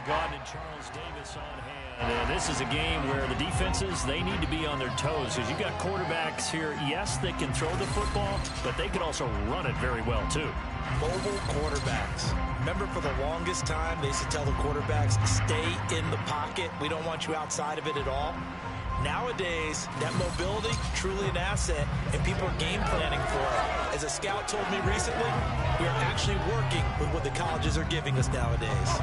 Gaunt and Charles Davis on hand. And this is a game where the defenses, they need to be on their toes because you've got quarterbacks here. Yes, they can throw the football, but they can also run it very well, too. Mobile quarterbacks. Remember, for the longest time, they used to tell the quarterbacks, stay in the pocket. We don't want you outside of it at all. Nowadays, that mobility, truly an asset, and people are game planning for it. As a scout told me recently, we are actually working with what the colleges are giving us nowadays.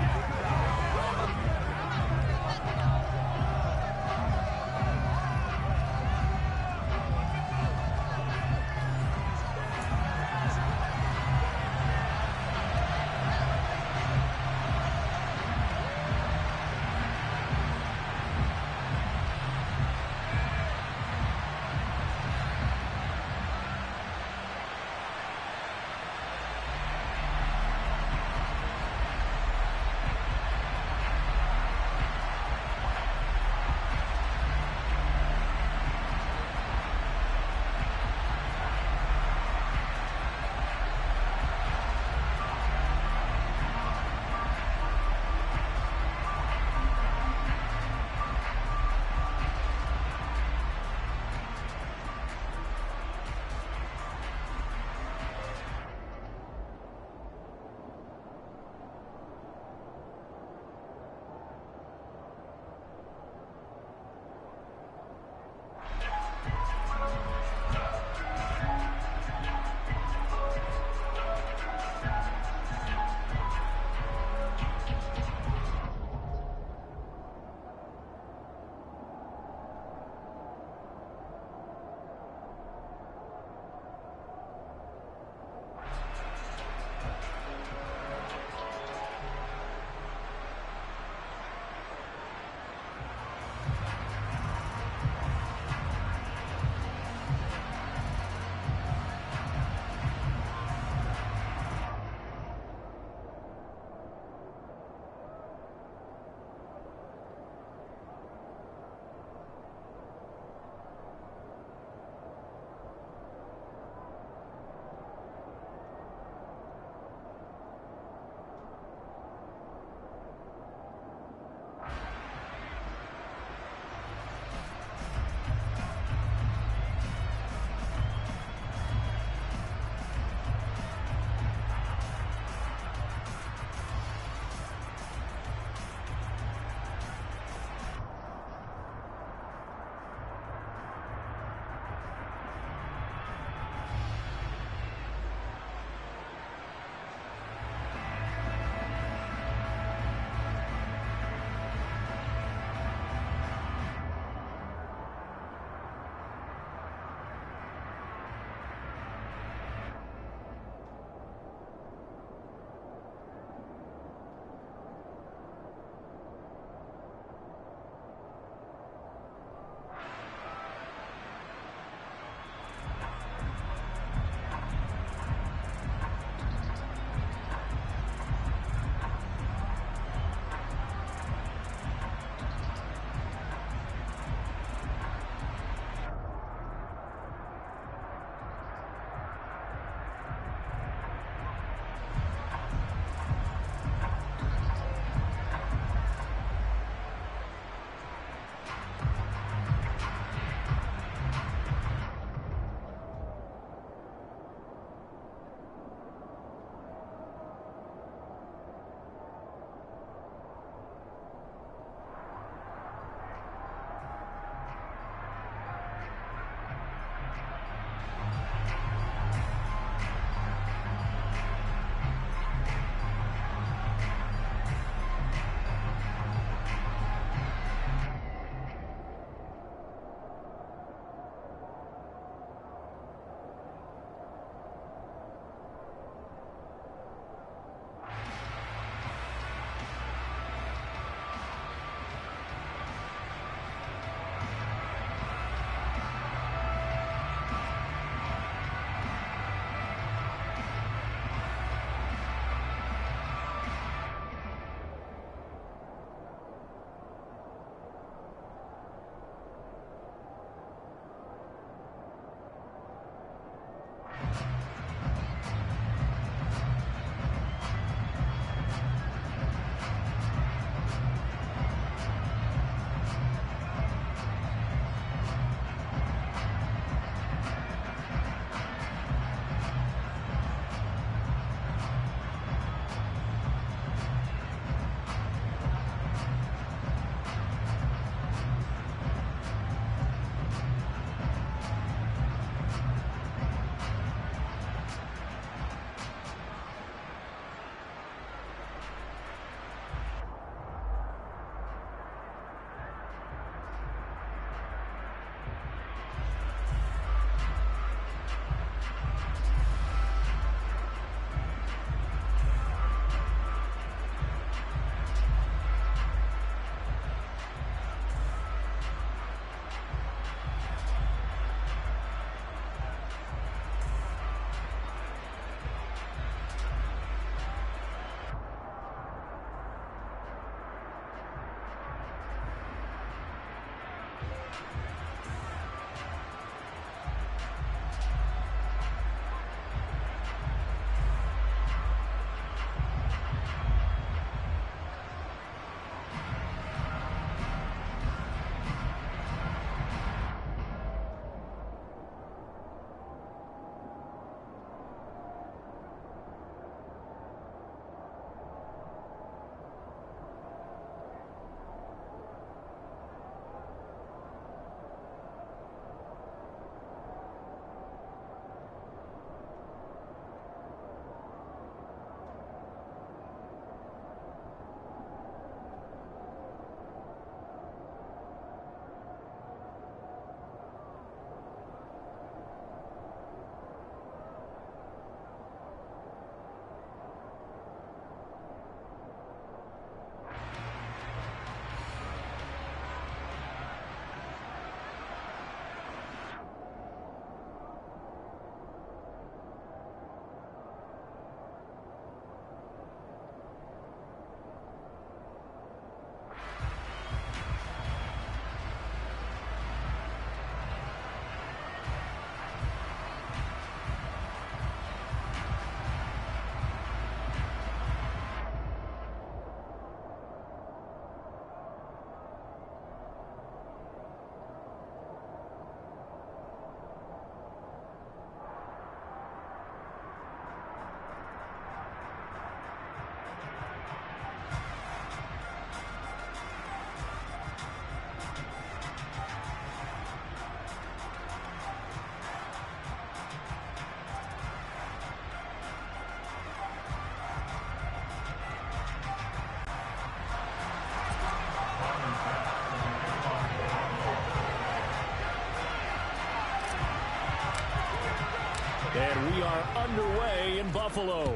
we are underway in Buffalo.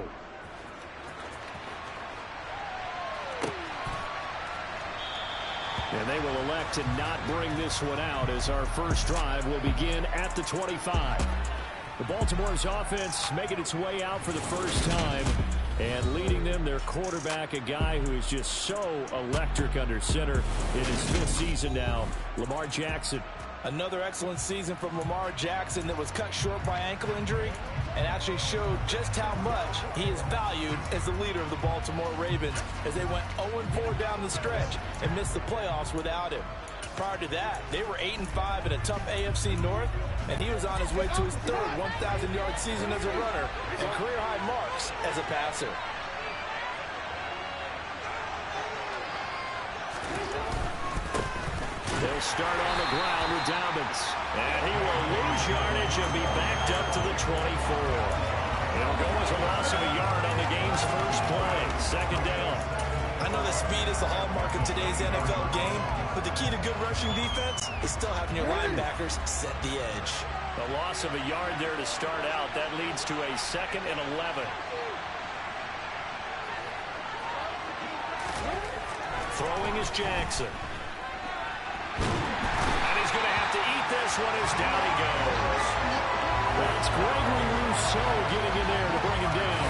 And they will elect to not bring this one out as our first drive will begin at the 25. The Baltimore's offense making its way out for the first time. And leading them, their quarterback, a guy who is just so electric under center in his 5th season now, Lamar Jackson. Another excellent season from Lamar Jackson that was cut short by ankle injury and actually showed just how much he is valued as the leader of the Baltimore Ravens as they went 0-4 down the stretch and missed the playoffs without him. Prior to that, they were 8-5 in a tough AFC North, and he was on his way to his 3rd 1,000-yard season as a runner and career-high marks as a passer. They'll start on the ground with Dobbins. And he will lose yardage and be backed up to the 24. It'll go as a loss of a yard on the game's first play. 2nd down. I know that speed is the hallmark of today's NFL game, but the key to good rushing defense is still having your linebackers set the edge. The loss of a yard there to start out. That leads to a 2nd and 11. Throwing is Jackson. And he's going to have to eat this one as down he goes. That's Gregory Rousseau getting in there to bring him down.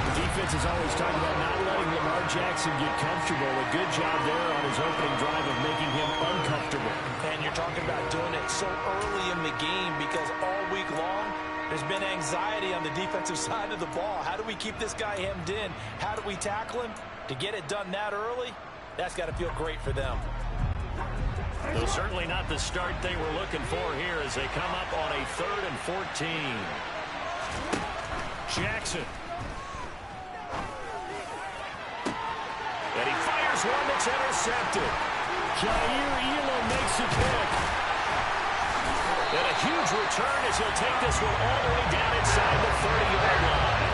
The defense is always talking about not letting Lamar Jackson get comfortable. A good job there on his opening drive of making him uncomfortable. And you're talking about doing it so early in the game because all week long there's been anxiety on the defensive side of the ball. How do we keep this guy hemmed in? How do we tackle him? To get it done that early, that's got to feel great for them. Though certainly not the start they were looking for here as they come up on a 3rd and 14. Jackson. And he fires one that's intercepted. Jair Elam makes the pick. And a huge return as he'll take this one all the way down inside the 30-yard line.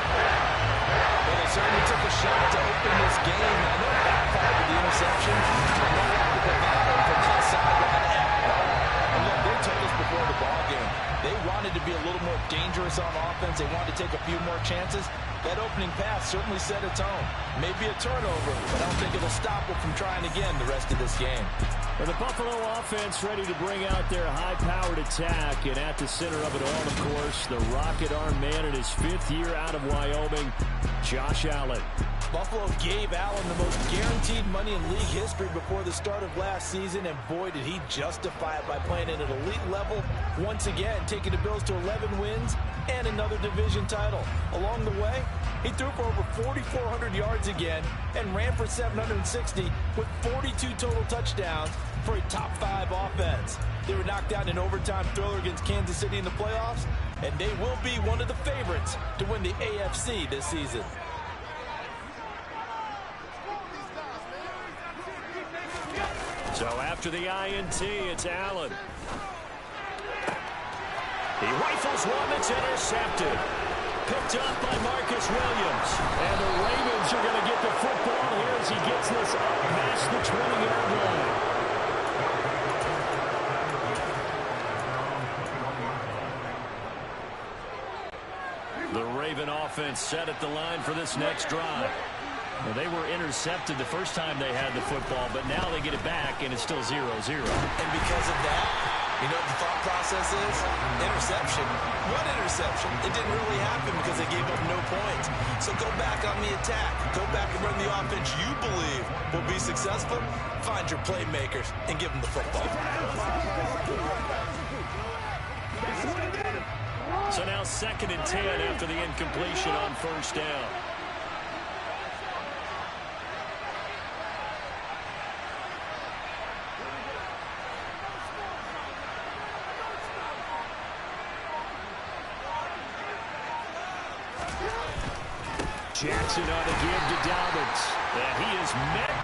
Well, they certainly took a shot to open this game. I know it backfired with the interception. I know they had to go from that sideline out. And look, they told us before the ball game, they wanted to be a little more dangerous on offense. They wanted to take a few more chances. That opening pass certainly set a tone. Maybe a turnover, but I don't think it'll stop them from trying again the rest of this game. Well, the Buffalo offense ready to bring out their high-powered attack, and at the center of it all, of course, the rocket arm man in his 5th year out of Wyoming, Josh Allen. Buffalo gave Allen the most guaranteed money in league history before the start of last season, and boy, did he justify it by playing at an elite level once again, taking the Bills to 11 wins and another division title. Along the way, he threw for over 4,400 yards again and ran for 760 with 42 total touchdowns for a top-5 offense. They were knocked out in an overtime thriller against Kansas City in the playoffs, and they will be one of the favorites to win the AFC this season. So after the INT, it's Allen. He rifles one that's intercepted. Picked up by Marcus Williams. And the Ravens are going to get the football here as he gets this up past the 20-yard line. The Raven offense set at the line for this next drive. Well, they were intercepted the first time they had the football, but now they get it back, and it's still 0-0. And because of that, you know what the thought process is? Interception. What interception? It didn't really happen because they gave up no points. So go back on the attack. Go back and run the offense you believe will be successful. Find your playmakers and give them the football. So now 2nd and 10 after the incompletion on 1st down. Jackson on the give to Dobbins. And he is met.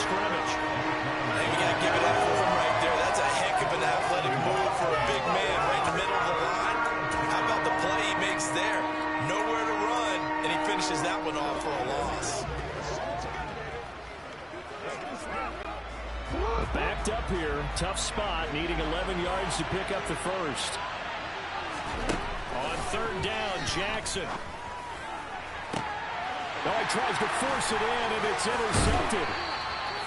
scrimmage. And you got to give it up for him right there. That's a heck of an athletic move for a big man right in the middle of the line. How about the play he makes there? Nowhere to run, and he finishes that one off for a loss. Backed up here. Tough spot, needing 11 yards to pick up the first. On third down, Jackson. Oh, he tries to force it in, and it's intercepted.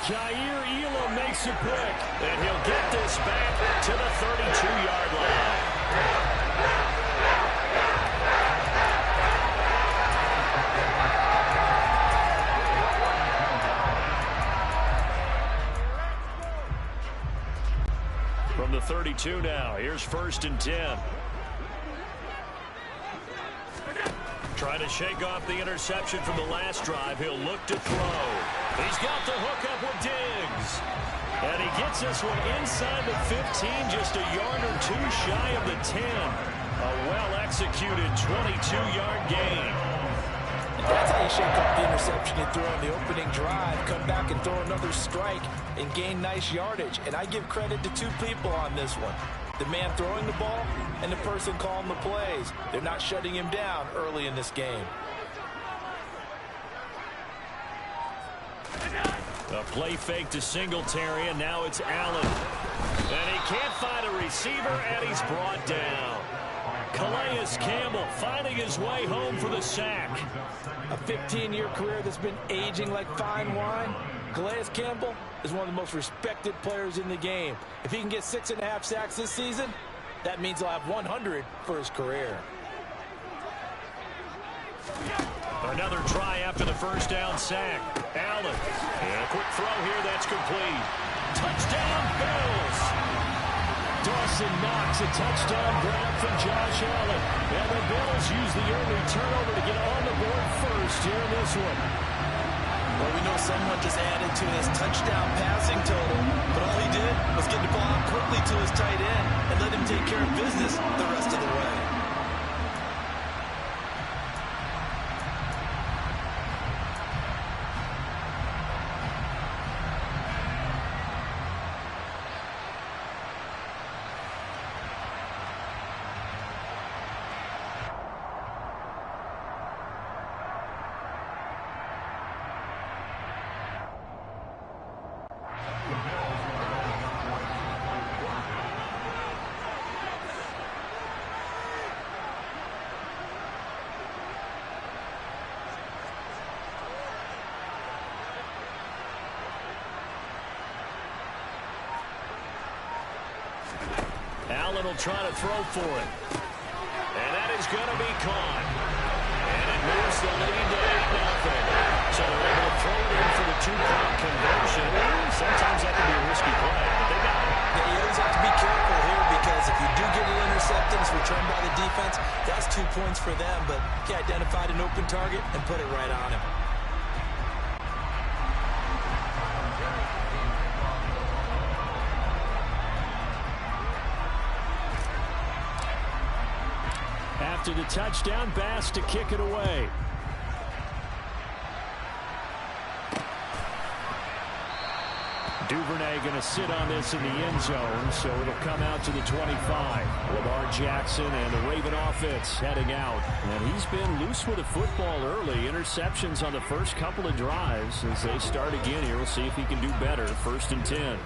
Jair Elam makes a pick, and he'll get this back to the 32-yard line. From the 32 now, here's 1st and 10. Trying to shake off the interception from the last drive. He'll look to throw. He's got the hookup with Diggs. And he gets this one inside the 15, just a yard or two shy of the 10. A well-executed 22-yard gain. That's how you shake up the interception you throw on the opening drive. Come back and throw another strike and gain nice yardage. And I give credit to two people on this one. The man throwing the ball and the person calling the plays. They're not shutting him down early in this game. A play fake to Singletary, and now it's Allen. And he can't find a receiver, and he's brought down. Calais Campbell finding his way home for the sack. A 15-year career that's been aging like fine wine. Calais Campbell is one of the most respected players in the game. If he can get 6.5 sacks this season, that means he'll have 100 for his career. Another try after the first down sack. Allen. And a quick throw here that's complete. Touchdown, Bills. Dawson Knox, a touchdown grab from Josh Allen. And the Bills use the early turnover to get on the board first here in this one. Well, we know someone just added to his touchdown passing total, but all he did was get the ball out quickly to his tight end and let him take care of business the rest of the way. Allen will try to throw for it. And that is going to be caught. And it moves the lead to 8-0. So they're able to throw it in for the two-point conversion. Sometimes that can be a risky play, but they got it. Yeah, you always have to be careful here because if you do get an interception, it's returned by the defense, that's 2 points for them. But he identified an open target and put it right on him. After the touchdown, Bass to kick it away. Duvernay going to sit on this in the end zone, so it'll come out to the 25. Lamar Jackson and the Raven offense heading out. And he's been loose with the football early. Interceptions on the first couple of drives. As they start again here, we'll see if he can do better. 1st and 10.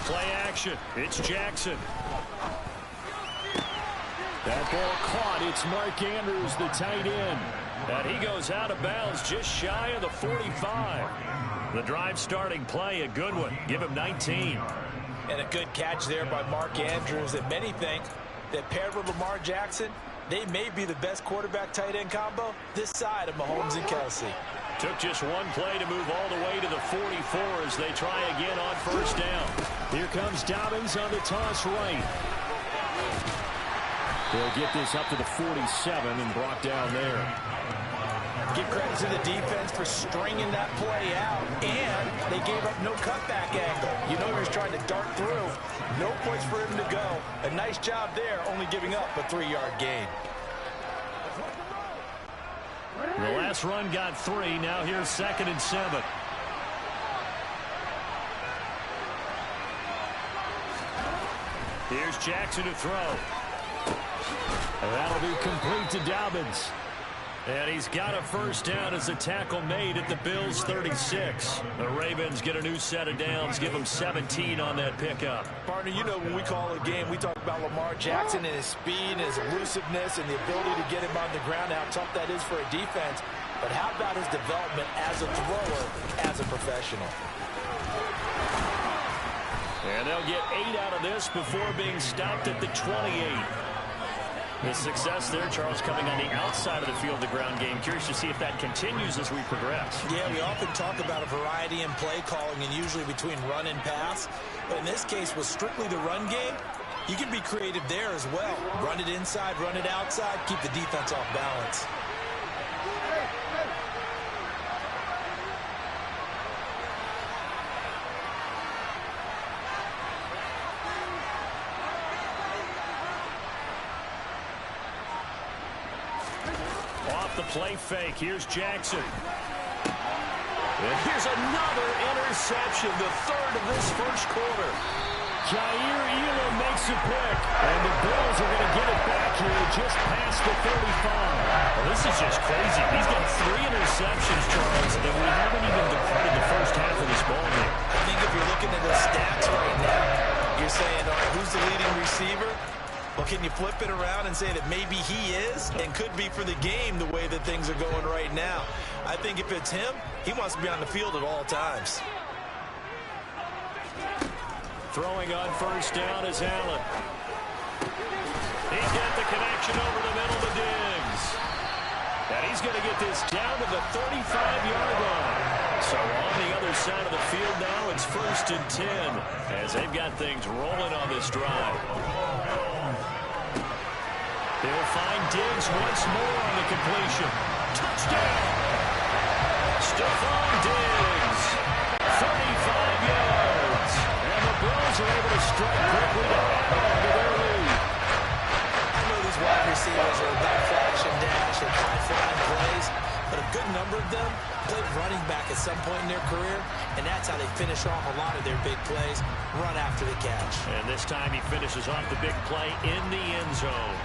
Play action. It's Jackson. That ball caught. It's Mark Andrews, the tight end. And he goes out of bounds just shy of the 45. The drive starting play, a good one. Give him 19. And a good catch there by Mark Andrews. And many think that paired with Lamar Jackson, they may be the best quarterback-tight end combo this side of Mahomes and Kelsey. Took just one play to move all the way to the 44 as they try again on 1st down. Here comes Dobbins on the toss right. They'll get this up to the 47 and brought down there. Give credit to the defense for stringing that play out, and they gave up no cutback angle. You know receivers trying to dart through. No place for him to go. A nice job there, only giving up a 3-yard gain. The last run got 3. Now here's 2nd and 7. Here's Jackson to throw. And that'll be complete to Dobbins. And he's got a first down as a tackle made at the Bills' 36. The Ravens get a new set of downs, give them 17 on that pickup. Partner, you know when we call a game, we talk about Lamar Jackson and his speed and his elusiveness and the ability to get him on the ground, how tough that is for a defense. But how about his development as a thrower, as a professional? And they'll get 8 out of this before being stopped at the 28. The success there, Charles, coming on the outside of the field, the ground game. Curious to see if that continues as we progress. Yeah, we often talk about a variety in play calling and usually between run and pass. But in this case, with strictly the run game, you can be creative there as well. Run it inside, run it outside, keep the defense off balance. Play fake. Here's Jackson. And here's another interception, the 3rd of this first quarter. Jair Elam makes a pick, and the Bills are going to get it back here just past the 35. Well, this is just crazy. He's got 3 interceptions, Charles, and we haven't even departed the first half of this ball game. I think if you're looking at the stats right now, you're saying, all right, who's the leading receiver? Well, can you flip it around and say that maybe he is and could be for the game the way that things are going right now? I think if it's him, he wants to be on the field at all times. Throwing on first down is Allen. He's got the connection over the middle to Diggs. And he's going to get this down to the 35-yard line. So on the other side of the field now, it's 1st and 10 as they've got things rolling on this drive. They'll find Diggs once more on the completion. Touchdown! Stephon Diggs, 35 yards. And the Bills are able to strike quickly to add on to their lead. I know these wide receivers are about flash and dash and high-flying plays, but a good number of them played running back at some point in their career, and that's how they finish off a lot of their big plays, run after the catch. And this time he finishes off the big play in the end zone.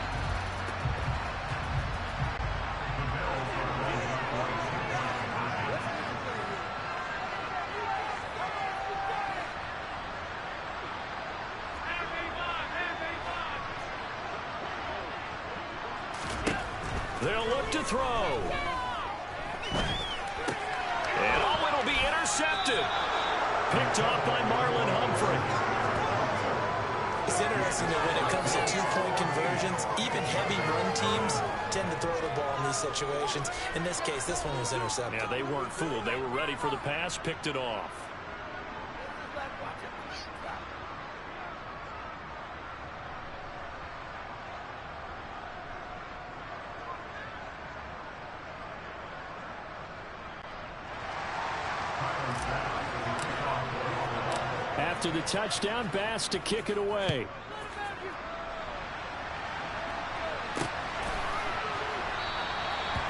They'll look to throw. And oh, it'll be intercepted. Picked off by Marlon Humphrey. It's interesting that when it comes to two-point conversions, even heavy run teams tend to throw the ball in these situations. In this case, this one was intercepted. Yeah, they weren't fooled. They were ready for the pass, picked it off. After the touchdown, Bass to kick it away.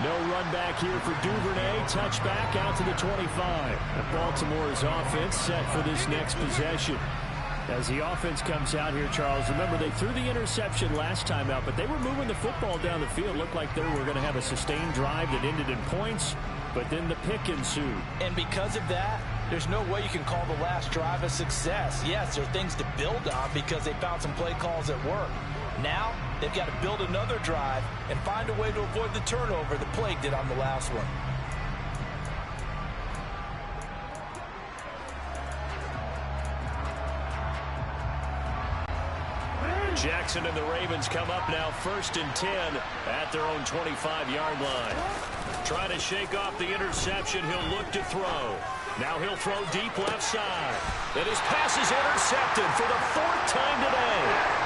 No run back here for Duvernay. Touchback out to the 25. And Baltimore's offense set for this next possession. As the offense comes out here, Charles, remember they threw the interception last time out, but they were moving the football down the field. Looked like they were going to have a sustained drive that ended in points, but then the pick ensued. And because of that, there's no way you can call the last drive a success. Yes, there are things to build on because they found some play calls that work. Now, they've got to build another drive and find a way to avoid the turnover the play did on the last one. Jackson and the Ravens come up now 1st and 10 at their own 25-yard line. Trying to shake off the interception. He'll look to throw. Now he'll throw deep left side. And his pass is intercepted for the 4th time today.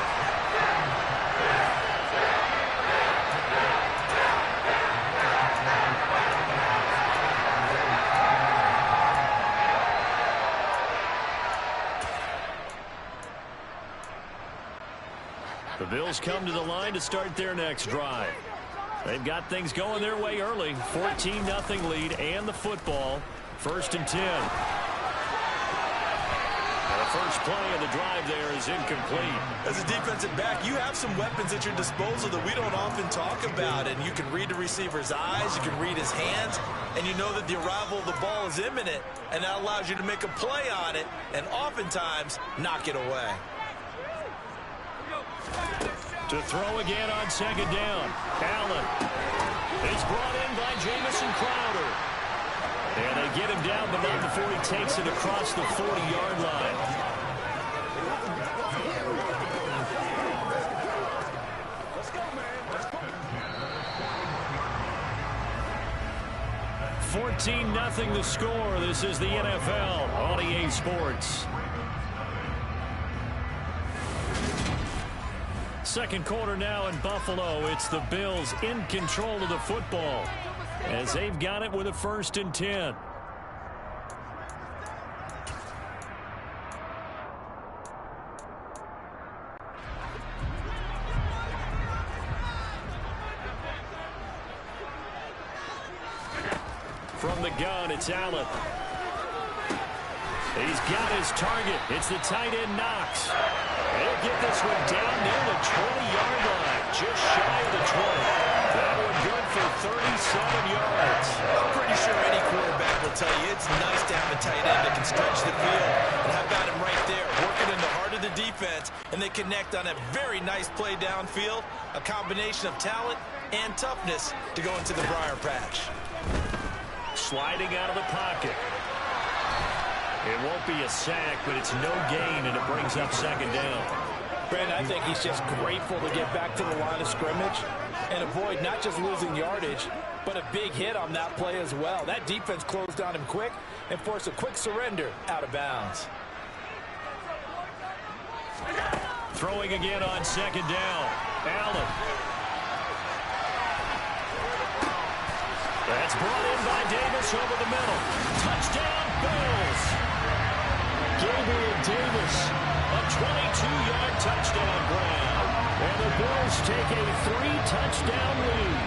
The Bills come to the line to start their next drive. They've got things going their way early. 14-0 lead and the football. 1st and 10. And the first play of the drive there is incomplete. As a defensive back, you have some weapons at your disposal that we don't often talk about. And you can read the receiver's eyes, you can read his hands, and you know that the arrival of the ball is imminent, and that allows you to make a play on it and oftentimes knock it away. To throw again on 2nd down. Allen is brought in by Jamison Crowder. And they get him down, but not before he takes it across the 40-yard line. Let's go, man. 14-0 the score. This is the NFL on EA Sports. Second quarter now in Buffalo. It's the Bills in control of the football as they've got it with a 1st and 10. From the gun, it's Allen. He's got his target. It's the tight end Knox. They'll get this one down near the 20-yard line, just shy of the 20. That one good for 37 yards. I'm pretty sure any quarterback will tell you it's nice to have a tight end that can stretch the field. And how about him right there, working in the heart of the defense, and they connect on a very nice play downfield, a combination of talent and toughness to go into the briar patch. Sliding out of the pocket. It won't be a sack, but it's no gain, and it brings up 2nd down. Brandon, I think he's just grateful to get back to the line of scrimmage and avoid not just losing yardage, but a big hit on that play as well. That defense closed on him quick and forced a quick surrender out of bounds. Throwing again on 2nd down. Allen. That's brought in by Davis over the middle. Touchdown, Bills. Gabriel Davis, a 22-yard touchdown grab. And the Bills take a 3-touchdown lead.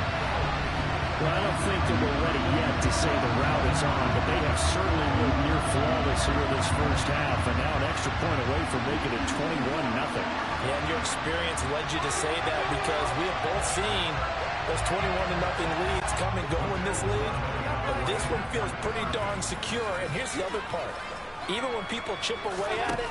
Well, I don't think that we're ready yet to say the route is on, but they have certainly looked near flawless here this first half, and now an extra point away from making it 21-0. Yeah, and your experience led you to say that because we have both seen those 21-0 leads come and go in this league, but this one feels pretty darn secure. And here's the other part. Even when people chip away at it,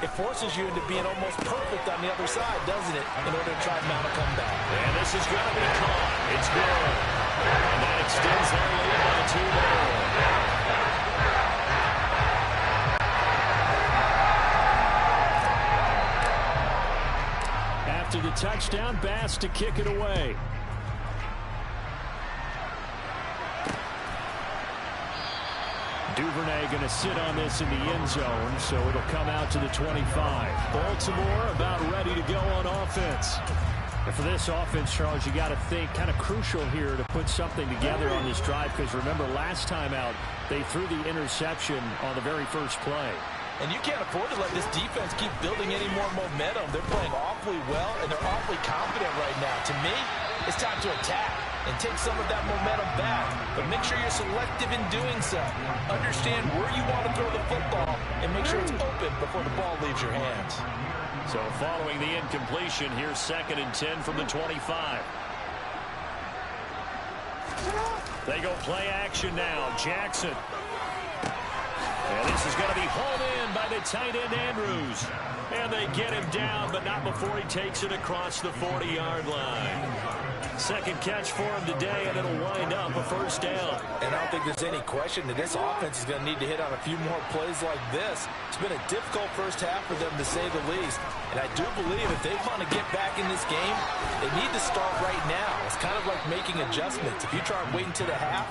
it forces you into being almost perfect on the other side, doesn't it, in order to try and mount a comeback. And this is going to be caught. It's good. And that extends their lead by 2 more. After the touchdown, Bass to kick it away. Duvernay going to sit on this in the end zone, so it'll come out to the 25. Baltimore about ready to go on offense. And for this offense, Charles, you got to think kind of crucial here to put something together on this drive, because remember last time out they threw the interception on the very first play. And you can't afford to let this defense keep building any more momentum. They're playing awfully well, and they're awfully confident right now. To me, it's time to attack and take some of that momentum back. But make sure you're selective in doing so. Understand where you want to throw the football, and make sure it's open before the ball leaves your hands. So following the incompletion, here's 2nd and 10 from the 25. They go play action now. Jackson. And this is going to be hauled in by the tight end Andrews. And they get him down, but not before he takes it across the 40-yard line. Second catch for him today, and it'll wind up a first down. And I don't think there's any question that this offense is going to need to hit on a few more plays like this. It's been a difficult first half for them, to say the least. And I do believe if they want to get back in this game, they need to start right now. It's kind of like making adjustments. If you try and wait until the half,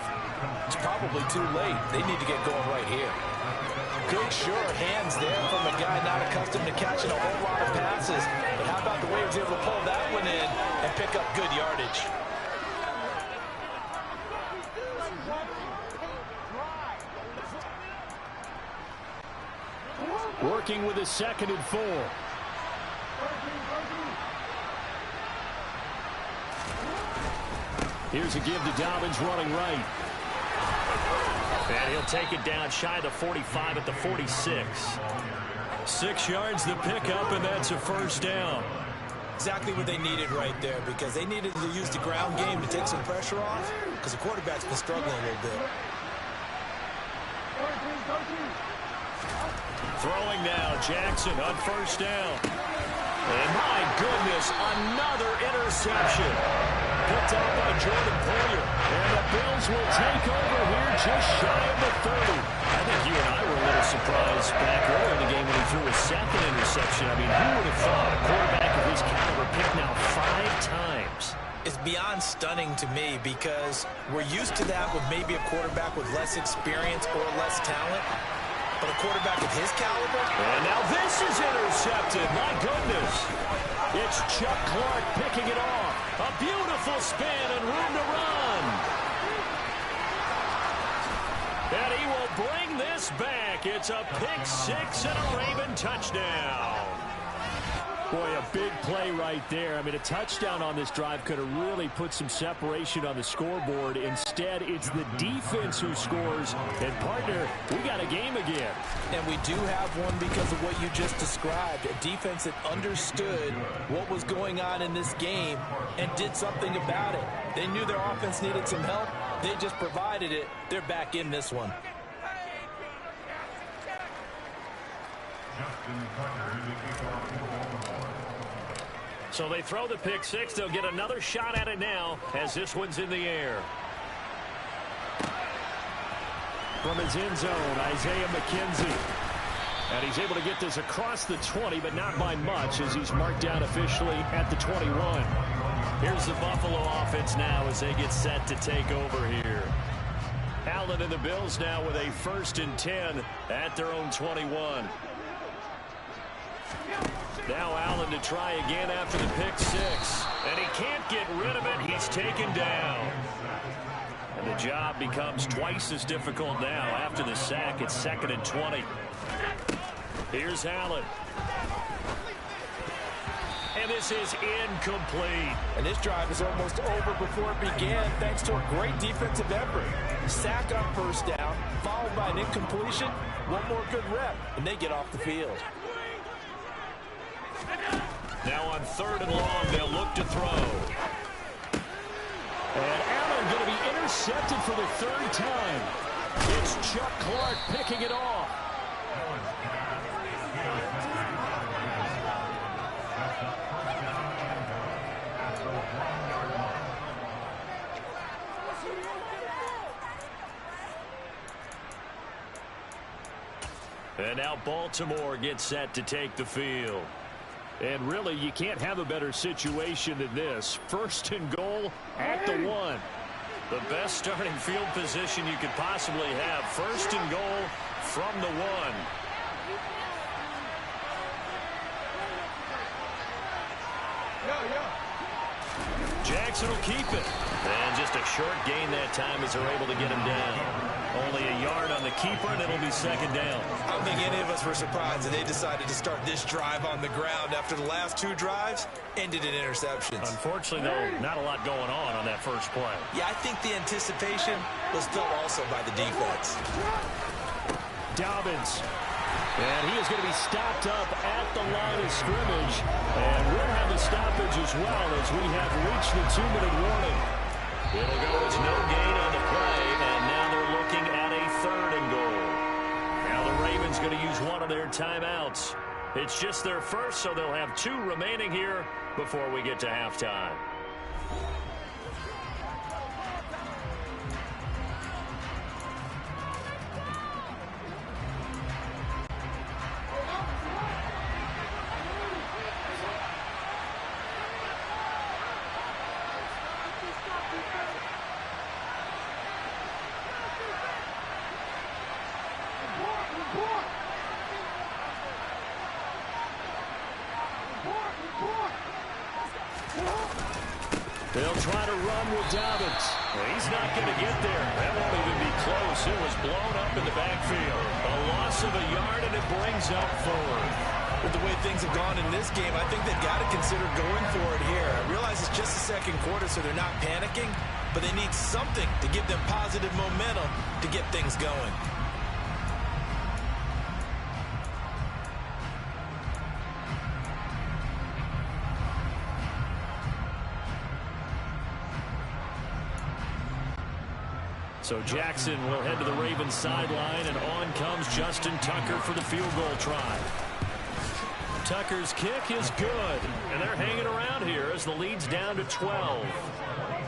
it's probably too late. They need to get going right here. Good, sure hands there from a guy not accustomed to catching a whole lot of passes. But how about the way he was able to pull that one in and pick up good yardage? Working with a 2nd and 4. Here's a give to Dobbins running right. And he'll take it down shy of the 45 at the 46. 6 yards the pickup, and that's a first down. Exactly what they needed right there, because they needed to use the ground game to take some pressure off, because the quarterback's been struggling a little bit. Throwing now, Jackson on first down. And my goodness, another interception. Picked up by Jordan Poyer. And the Bills will take over here just shy of the 30. I think you and I were a little surprised back earlier in the game when he threw a second interception. I mean, who would have thought a quarterback of his caliber picked now 5 times? It's beyond stunning to me, because we're used to that with maybe a quarterback with less experience or less talent. But a quarterback of his caliber? And now this is intercepted. My goodness. It's Chuck Clark picking it off. A beautiful spin and room to run. And he will bring this back. It's a pick 6 and a Raven touchdown. Boy, a big play right there. I mean, a touchdown on this drive could have really put some separation on the scoreboard. Instead, it's the defense who scores. And, partner, we got a game again. And we do have one because of what you just described. A defense that understood what was going on in this game and did something about it. They knew their offense needed some help. They just provided it. They're back in this one. So they throw the pick 6. They'll get another shot at it now as this one's in the air. From his end zone, Isaiah McKenzie. And he's able to get this across the 20, but not by much, as he's marked down officially at the 21. Here's the Buffalo offense now as they get set to take over here. Allen and the Bills now with a 1st and 10 at their own 21. Now Allen to try again after the pick 6. And he can't get rid of it. He's taken down. And the job becomes twice as difficult now after the sack. It's 2nd and 20. Here's Allen. And this is incomplete. And this drive is almost over before it began, thanks to a great defensive effort. Sack on first down, followed by an incompletion. One more good rep, and they get off the field. Now on 3rd and long, they'll look to throw. And Allen going to be intercepted for the 3rd time. It's Chuck Clark picking it off. And now Baltimore gets set to take the field. And really, you can't have a better situation than this. 1st and goal at the 1. The best starting field position you could possibly have. 1st and goal from the 1. Jackson will keep it. And just a short gain that time as they're able to get him down. Only a yard on the keeper, and it'll be 2nd down. I don't think any of us were surprised that they decided to start this drive on the ground after the last 2 drives ended in interceptions. Unfortunately, though, not a lot going on that first play. Yeah, I think the anticipation was felt also by the defense. Dobbins. And he is going to be stopped up at the line of scrimmage. And we'll have a stoppage as well as we have reached the 2-minute warning. It'll go as no gain on the play, and now they're looking at a 3rd and goal. Now the Ravens going to use one of their timeouts. It's just their first, so they'll have 2 remaining here before we get to halftime. They'll try to run with Dobbins. Well, he's not going to get there. That won't even be close. It was blown up in the backfield. A loss of a yard, and it brings up 4th. With the way things have gone in this game, I think they've got to consider going for it here. I realize it's just the second quarter, so they're not panicking, but they need something to give them positive momentum to get things going. So Jackson will head to the Ravens sideline, and on comes Justin Tucker for the field goal try. Tucker's kick is good, and they're hanging around here as the lead's down to 12.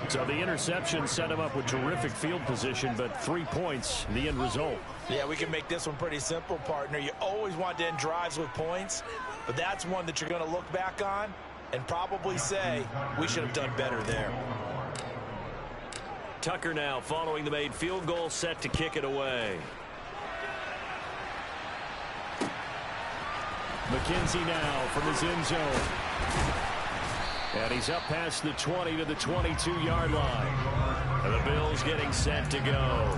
So the interception set him up with terrific field position, but 3 points, the end result. Yeah, we can make this one pretty simple, partner. You always want to end drives with points, but that's one that you're going to look back on and probably say, we should have done better there. Tucker now following the made field goal, set to kick it away. McKenzie now from his end zone. And he's up past the 20 to the 22-yard line. And the Bills getting set to go.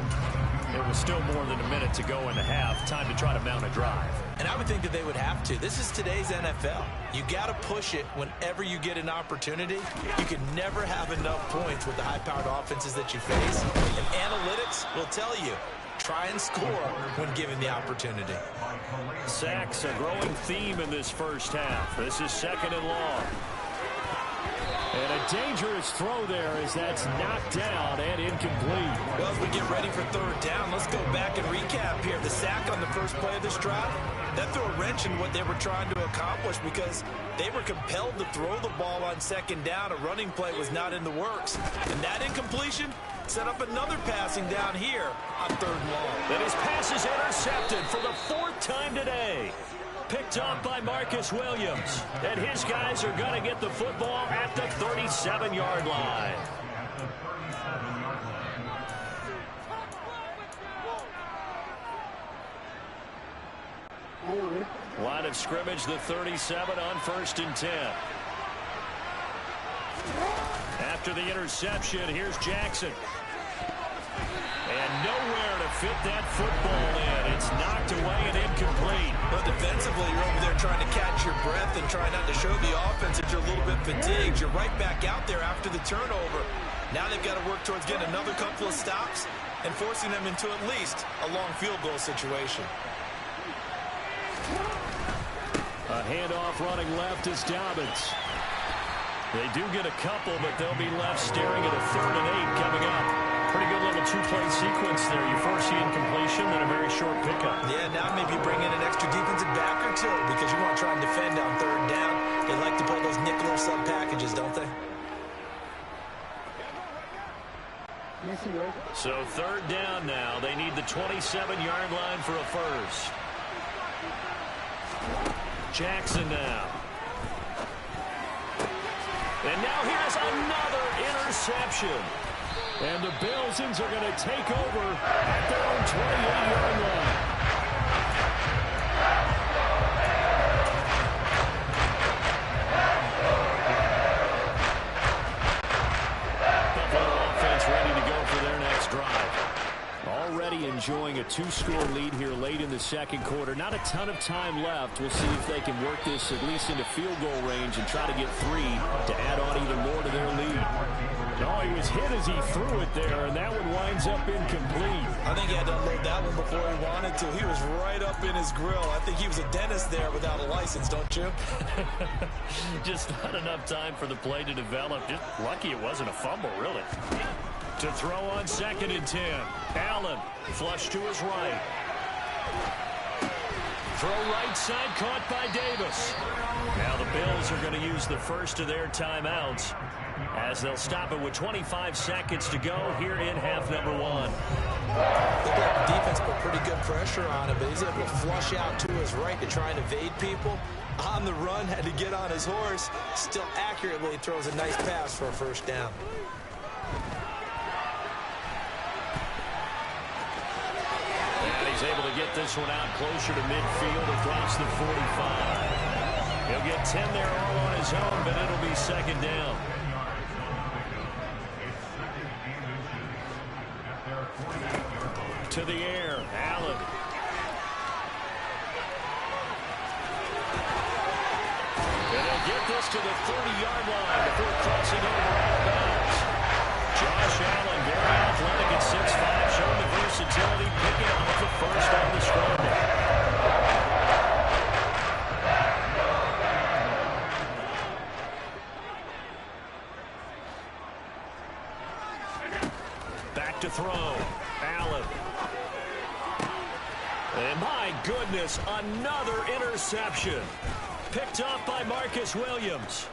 It was still more than a minute to go in the half. Time to try to mount a drive. And I would think that they would have to. This is today's NFL. You got to push it whenever you get an opportunity. You can never have enough points with the high-powered offenses that you face. And analytics will tell you, try and score when given the opportunity. Sacks, a growing theme in this first half. This is second and long. And a dangerous throw there as that's knocked down and incomplete. Well, as we get ready for third down, let's go back and recap here. The sack on the first play of this drive, that threw a wrench in what they were trying to accomplish because they were compelled to throw the ball on second down. A running play was not in the works. And that incompletion set up another passing down here on third and long. And his pass is intercepted for the 4th time today. Picked off by Marcus Williams. And his guys are going to get the football at the 37-yard line. Line of scrimmage, the 37 on 1st and 10. After the interception, here's Jackson. And nowhere to fit that football in. It's knocked away and incomplete. But defensively, you're over there trying to catch your breath and trying not to show the offense that you're a little bit fatigued. You're right back out there after the turnover. Now they've got to work towards getting another couple of stops and forcing them into at least a long field goal situation. A handoff running left is Dobbins. They do get a couple, but they'll be left staring at a 3rd and 8 coming up. Pretty good little 2-play sequence there. You force the incompletion, then a very short pickup. Yeah, now maybe bring in an extra defensive back or two because you want to try and defend on 3rd down. They like to play those nickel or sub packages, don't they? So 3rd down now. They need the 27-yard line for a first. Jackson now. And now here's another interception. And the Billsons are going to take over at their own 28-yard line. Buffalo offense ready to go for their next drive. Already enjoying a 2-score lead here late in the second quarter. Not a ton of time left. We'll see if they can work this at least into field goal range and try to get 3 to add on even more to their lead. No, he was hit as he threw it there, and that one winds up incomplete. I think he had to unload that one before he wanted to. He was right up in his grill. I think he was a dentist there without a license, don't you? Just not enough time for the play to develop. Just lucky it wasn't a fumble, really. To throw on 2nd and 10. Allen, flush to his right. Throw right side, caught by Davis. Now the Bills are going to use the first of their timeouts as they'll stop it with 25 seconds to go here in half number 1. Looked like the defense put pretty good pressure on him, but he's able to flush out to his right to try and evade people. On the run, had to get on his horse. Still accurately throws a nice pass for a first down. And he's able to get this one out closer to midfield across the 45. He'll get 10 there all on his own, but it'll be second down. To the air, Allen. get this to the 30-yard line before crossing over out of bounds. Josh Allen, very athletic at 6'5", showing the versatility, picking off the first on the scramble. Back to throw. Allen. And my goodness, another interception. Picked up by Marcus Williams.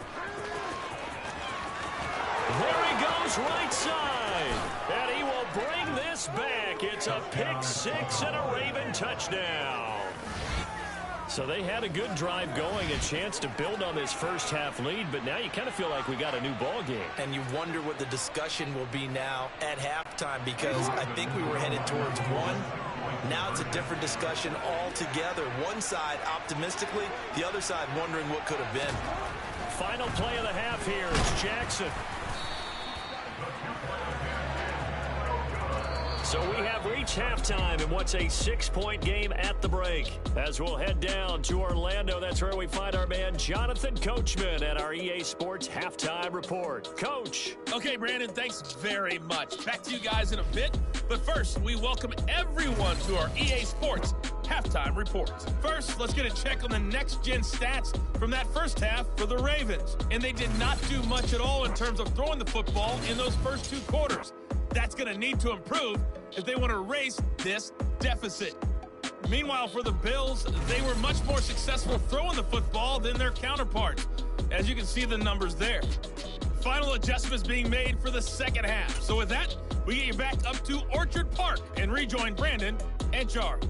There he goes, right side. And he will bring this back. It's a pick six and a Raven touchdown. So they had a good drive going, a chance to build on this first half lead, but now you kind of feel like we got a new ball game. And you wonder what the discussion will be now at halftime, because I think we were headed towards one. Now it's a different discussion altogether. One side optimistically, the other side wondering what could have been. Final play of the half here. It's Jackson. So we have reached halftime in what's a 6-point game at the break. As we'll head down to Orlando, that's where we find our man Jonathan Coachman at our EA Sports Halftime Report. Coach. Okay, Brandon, thanks very much. Back to you guys in a bit. But first, we welcome everyone to our EA Sports Halftime Report. First, let's get a check on the next-gen stats from that first half for the Ravens. And they did not do much at all in terms of throwing the football in those first two quarters. That's going to need to improve if they want to erase this deficit. Meanwhile, for the Bills, they were much more successful throwing the football than their counterparts, as you can see the numbers there. Final adjustments being made for the second half. So with that, we get you back up to Orchard Park and rejoin Brandon and Charles.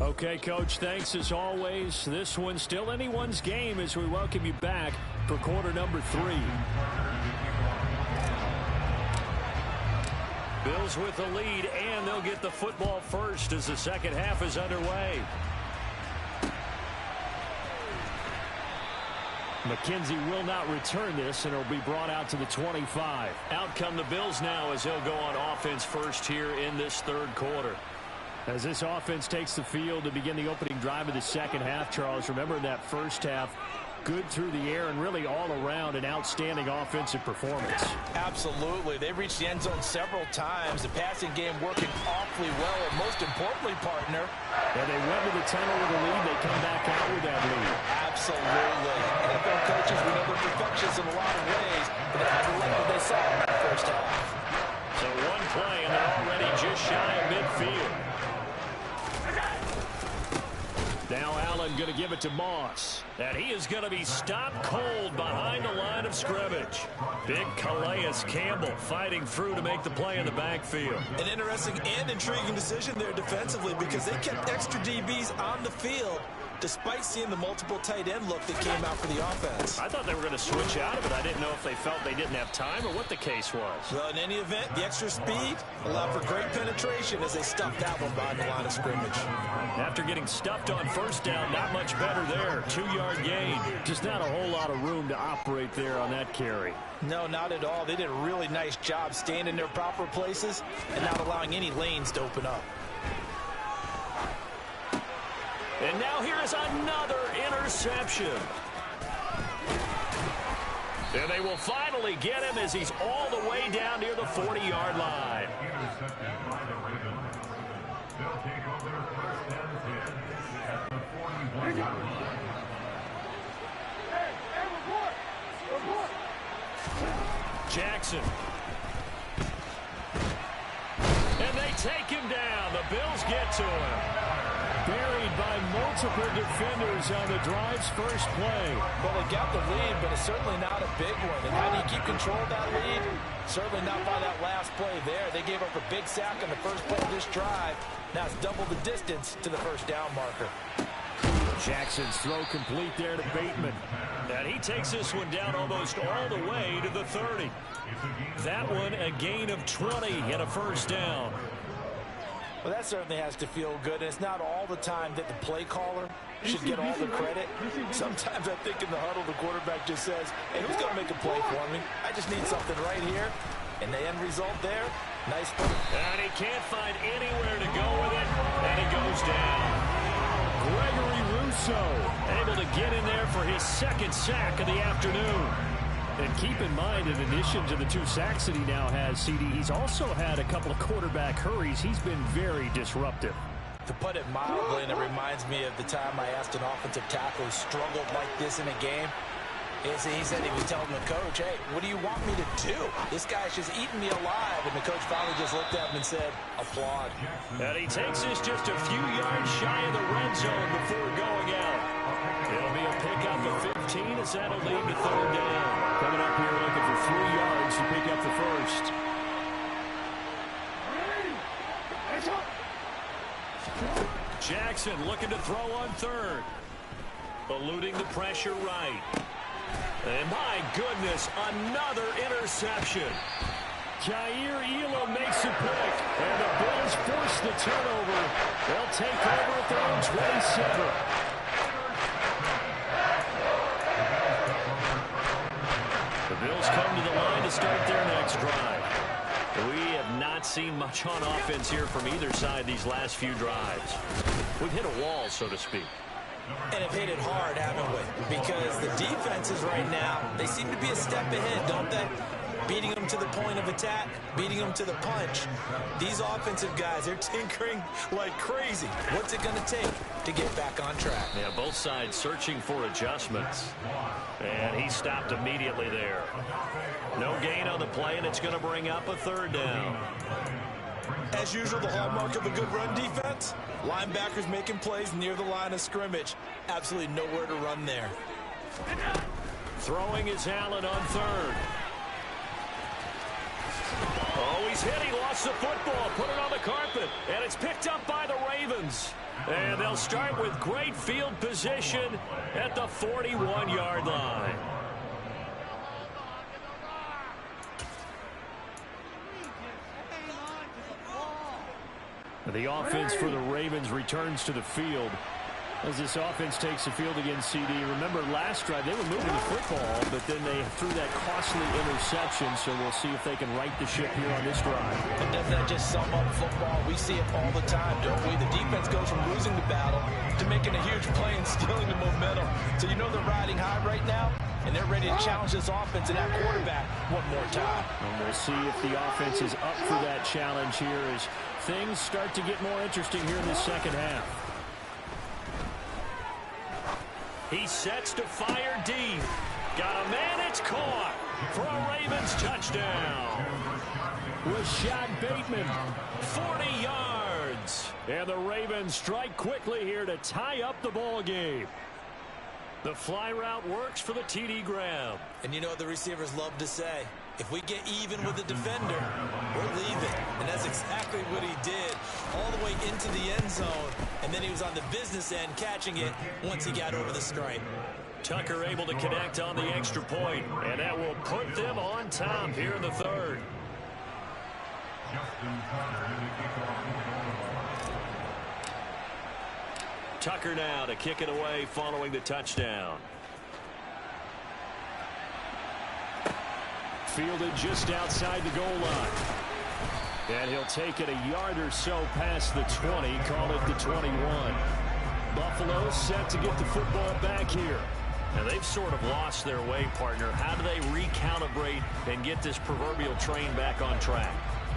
Okay, Coach, thanks as always. This one's still anyone's game as we welcome you back for quarter number 3. Bills with the lead, and they'll get the football first as the second half is underway. McKenzie will not return this, and it'll be brought out to the 25. Out come the Bills now as they'll go on offense first here in this third quarter. As this offense takes the field to begin the opening drive of the second half, Charles, remember in that first half, good through the air and really all around an outstanding offensive performance. Absolutely. They've reached the end zone several times. The passing game working awfully well, and most importantly, partner. And they went to the tunnel with a lead. They come back out with that lead. Absolutely. NFL coaches, we know they're perfectionists in a lot of ways, but they had to like what they saw in that first half. So one play, and they're already just shy of midfield. Now Allen going to give it to Moss. And he is going to be stopped cold behind the line of scrimmage. Big Calais Campbell fighting through to make the play in the backfield. An interesting and intriguing decision there defensively, because they kept extra DBs on the field despite seeing the multiple tight end look that came out for the offense. I thought they were going to switch out of it. I didn't know if they felt they didn't have time or what the case was. Well, in any event, the extra speed allowed for great penetration as they stuffed that one behind the line of scrimmage. After getting stuffed on first down, not much better there. 2-yard gain. Just not a whole lot of room to operate there on that carry. No, not at all. They did a really nice job staying in their proper places and not allowing any lanes to open up. And now here is another interception. And they will finally get him as he's all the way down near the 40-yard line. Jackson. And they take him down. The Bills get to him. Buried by multiple defenders on the drive's first play. Well, they got the lead, but it's certainly not a big one. And how do you keep control of that lead? Certainly not by that last play there. They gave up a big sack on the first play of this drive. Now it's double the distance to the first down marker. Jackson's throw complete there to Bateman. And he takes this one down almost all the way to the 30. That one a gain of 20 and a first down. Well, that certainly has to feel good, and it's not all the time that the play caller should get all the credit. Sometimes I think in the huddle, the quarterback just says, hey, who's going to make a play for me? I just need something right here. And the end result there, nice play. And he can't find anywhere to go with it, and it goes down. Gregory Rousseau able to get in there for his second sack of the afternoon. And keep in mind, in addition to the 2 sacks that he now has, CD, he's also had a couple of quarterback hurries. He's been very disruptive. To put it mildly, and it reminds me of the time I asked an offensive tackle who struggled like this in a game. He said he was telling the coach, hey, what do you want me to do? This guy's just eating me alive. And the coach finally just looked at him and said, applaud. And he takes this just a few yards shy of the red zone before going out. It'll be a pickup of 15 as that'll lead to third down. Coming up here looking for 3 yards to pick up the first. Jackson looking to throw on third. Eluding the pressure right. And my goodness, another interception. Jair Elam makes a pick, and the Bills force the turnover. They'll take over at their own 27. The Bills come to the line to start their next drive. We have not seen much on offense here from either side these last few drives. We've hit a wall, so to speak. And have hit it hard, haven't we? Because the defenses right now, they seem to be a step ahead, don't they? Beating them to the point of attack, beating them to the punch. These offensive guys, they're tinkering like crazy. What's it going to take to get back on track? Yeah, both sides searching for adjustments. And he stopped immediately there. No gain on the play, and it's going to bring up a third down. As usual, the hallmark of a good run defense, linebackers making plays near the line of scrimmage. Absolutely nowhere to run there. Throwing is Allen on third. Oh, he's hit. He lost the football. Put it on the carpet. And it's picked up by the Ravens. And they'll start with great field position at the 41-yard line. The offense for the Ravens returns to the field as this offense takes the field against CD. Remember, last drive, they were moving the football, but then they threw that costly interception, so we'll see if they can right the ship here on this drive. And doesn't that just sum up football? We see it all the time, don't we? The defense goes from losing the battle to making a huge play and stealing the momentum. So you know they're riding high right now, and they're ready to challenge this offense and that quarterback one more time. And we'll see if the offense is up for that challenge here as things start to get more interesting here in the second half. He sets to fire deep. Got a man, it's caught for a Ravens touchdown. Rashad Bateman, 40 yards. And the Ravens strike quickly here to tie up the ball game. The fly route works for the TD grab. And you know what the receivers love to say? If we get even with the defender, we're leaving. And that's exactly what he did all the way into the end zone. And then he was on the business end catching it once he got over the stripe. Tucker able to connect on the extra point, and that will put them on top here in the third. Tucker now to kick it away following the touchdown. Fielded just outside the goal line. And he'll take it a yard or so past the 20, call it the 21. Buffalo set to get the football back here. And they've sort of lost their way, partner. How do they recalibrate and get this proverbial train back on track?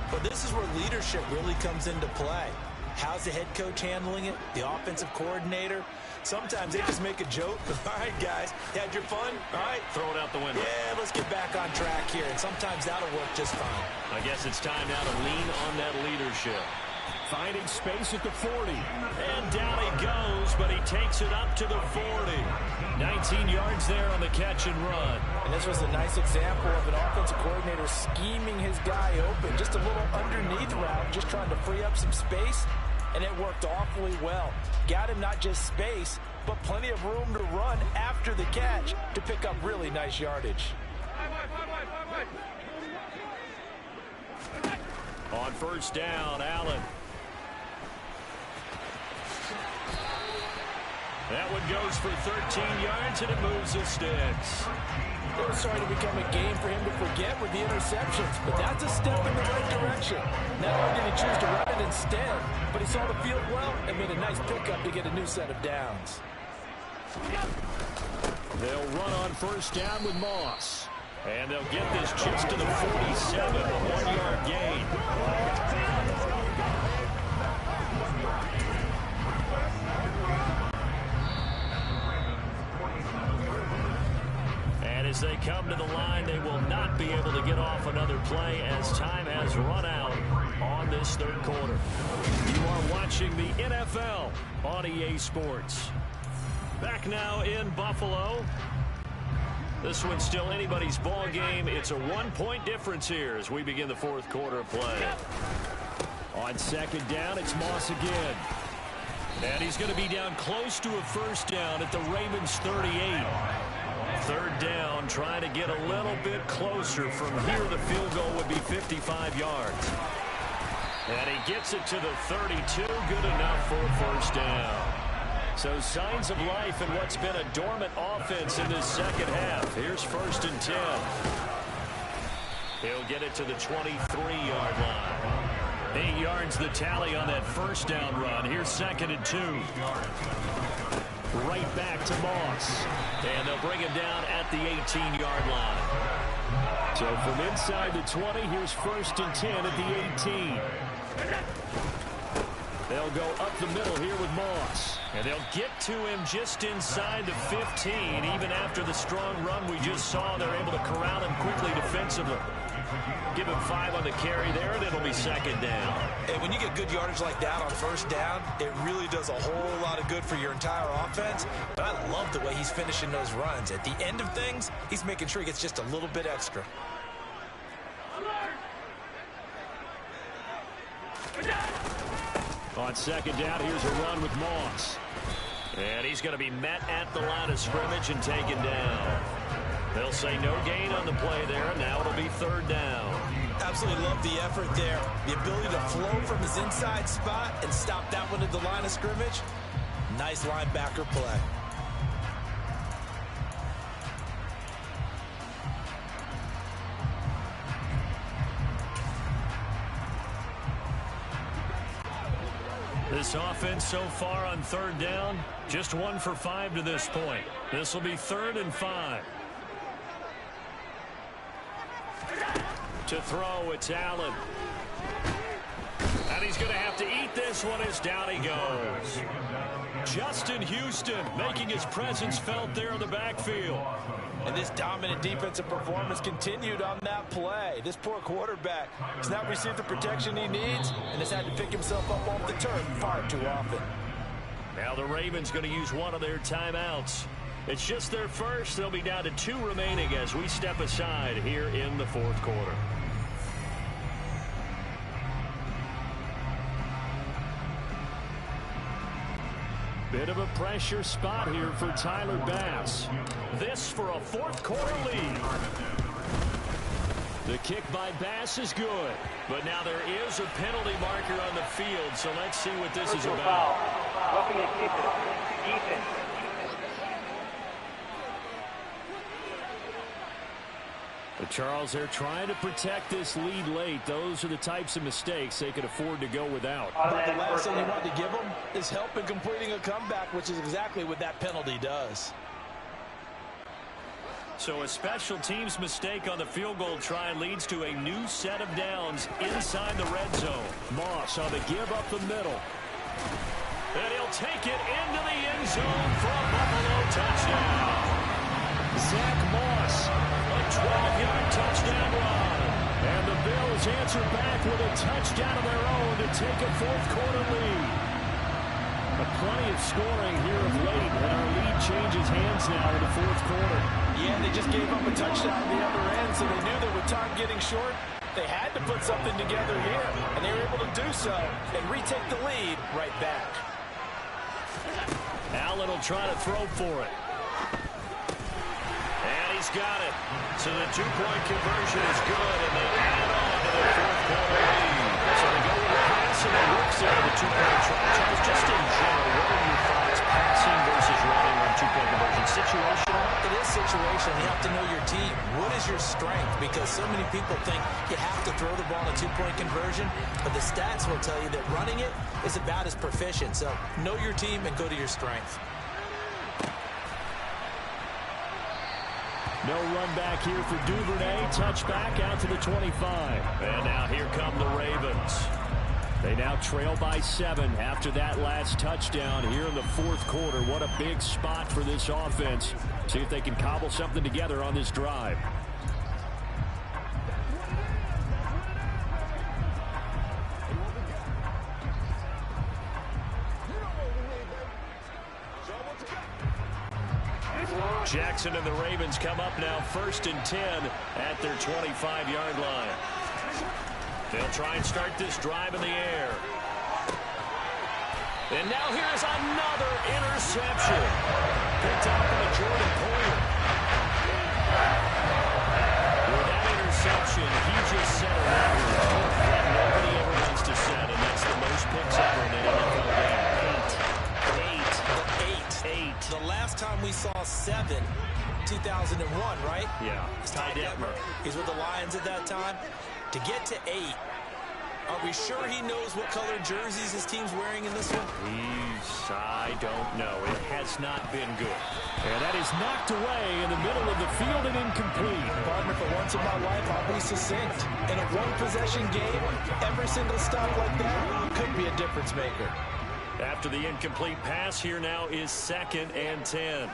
But this is where leadership really comes into play. How's the head coach handling it? The offensive coordinator? Sometimes they just make a joke. All right, guys, you had your fun? All right. Throw it out the window. Yeah, let's get back on track here. And sometimes that'll work just fine. I guess it's time now to lean on that leadership. Finding space at the 40. And down he goes, but he takes it up to the 40. 19 yards there on the catch and run. And this was a nice example of an offensive coordinator scheming his guy open. Just a little underneath route, just trying to free up some space. And it worked awfully well. Got him not just space, but plenty of room to run after the catch to pick up really nice yardage. On first down, Allen. That one goes for 13 yards, and it moves the sticks. It was starting to become a game for him to forget with the interceptions, but that's a step in the right direction. Not only did he choose to run it instead, but he saw the field well and made a nice pickup to get a new set of downs. They'll run on first down with Moss. And they'll get this just to the 47, a 1-yard gain. And as they come to the line, they will not be able to get off another play as time has run out on this third quarter. You are watching the NFL on EA Sports. Back now in Buffalo. This one's still anybody's ball game. It's a 1-point difference here as we begin the fourth quarter of play. On second down, it's Moss again. And he's going to be down close to a first down at the Ravens 38. Third down, trying to get a little bit closer. From here, the field goal would be 55 yards. And he gets it to the 32. Good enough for a first down. So signs of life in what's been a dormant offense in this second half. Here's first and 10. He'll get it to the 23-yard line. 8 yards the tally on that first down run. Here's second and 2. Right back to Moss. And they'll bring him down at the 18-yard line. So from inside the 20, here's first and 10 at the 18. They'll go up the middle here with Moss. And they'll get to him just inside the 15. Even after the strong run we just saw, they're able to corral him quickly defensively. Give him 5 on the carry there, and it'll be second down. And when you get good yardage like that on first down, it really does a whole lot of good for your entire offense. But I love the way he's finishing those runs. At the end of things, he's making sure he gets just a little bit extra. On second down, here's a run with Moss. And he's going to be met at the line of scrimmage and taken down. They'll say no gain on the play there, and now it'll be third down. Absolutely love the effort there. The ability to flow from his inside spot and stop that one at the line of scrimmage. Nice linebacker play. This offense so far on third down, just 1 for 5 to this point. This will be 3rd and 5. To throw, it's Allen. And he's going to have to eat this one as down he goes. Justin Houston making his presence felt there in the backfield. And this dominant defensive performance continued on that play. This poor quarterback has not received the protection he needs and has had to pick himself up off the turf far too often. Now the Ravens going to use one of their timeouts. It's just their first. They'll be down to 2 remaining as we step aside here in the fourth quarter. Bit of a pressure spot here for Tyler Bass. This for a fourth quarter lead. The kick by Bass is good. But now there is a penalty marker on the field, so let's see what this is about. Roughing the kicker. Defense. But Charles, they're trying to protect this lead late. Those are the types of mistakes they could afford to go without. But the last thing you want to give them is help in completing a comeback, which is exactly what that penalty does. So a special teams mistake on the field goal try leads to a new set of downs inside the red zone. Moss on the give up the middle. And he'll take it into the end zone for a Buffalo touchdown. Zach Moss, a 12-yard touchdown run. And the Bills answer back with a touchdown of their own to take a fourth quarter lead. Plenty of scoring here of late, and our lead changes hands now in the fourth quarter. Yeah, they just gave up a touchdown at the other end, so they knew that with time getting short, they had to put something together here, and they were able to do so and retake the lead right back. Allen will try to throw for it. And he's got it. So the two-point conversion is good, and they add on to their fourth quarter lead. So they go with a pass, and it works there. The two-point try. Just in general, what are your thoughts, passing versus use your strength, because so many people think you have to throw the ball in a two-point conversion, but the stats will tell you that running it is about as proficient. So know your team and go to your strength. No run back here for Duvernay. Touchback out to the 25. And now here come the Ravens. They now trail by 7 after that last touchdown here in the fourth quarter. What a big spot for this offense. See if they can cobble something together on this drive. Jackson and the Ravens come up now 1st and 10 at their 25-yard line. They'll try and start this drive in the air. And now here's another interception. Picked out by Jordan Poyer. With that interception, he just set a record that nobody ever wants to set, and that's the most picks ever in an NFL game. 8. The last time we saw 7, 2001, right? Yeah. Ty Detmer. He's with the Lions at that time. To get to 8, are we sure he knows what color jerseys his team's wearing in this one? I don't know. It has not been good. And that is knocked away in the middle of the field and incomplete. Partner, for once in my life, I'll be succinct. In a one-possession game, every single stop like that could be a difference maker. After the incomplete pass, here now is 2nd and 10.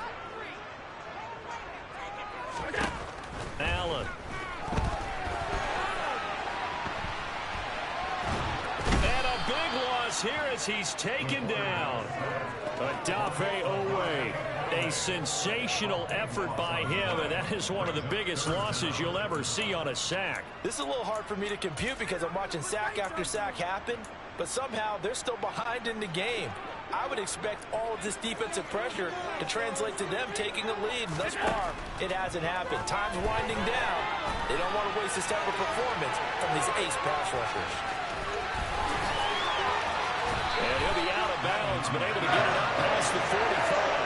Allen. And a big loss here as he's taken down. Odafe Owe. A sensational effort by him, and that is one of the biggest losses you'll ever see on a sack. This is a little hard for me to compute because I'm watching sack after sack happen, but somehow they're still behind in the game. I would expect all of this defensive pressure to translate to them taking a lead, and thus far, it hasn't happened. Time's winding down. They don't want to waste this type of performance from these ace pass rushers. And he'll be out of bounds, but able to get it up past the 45.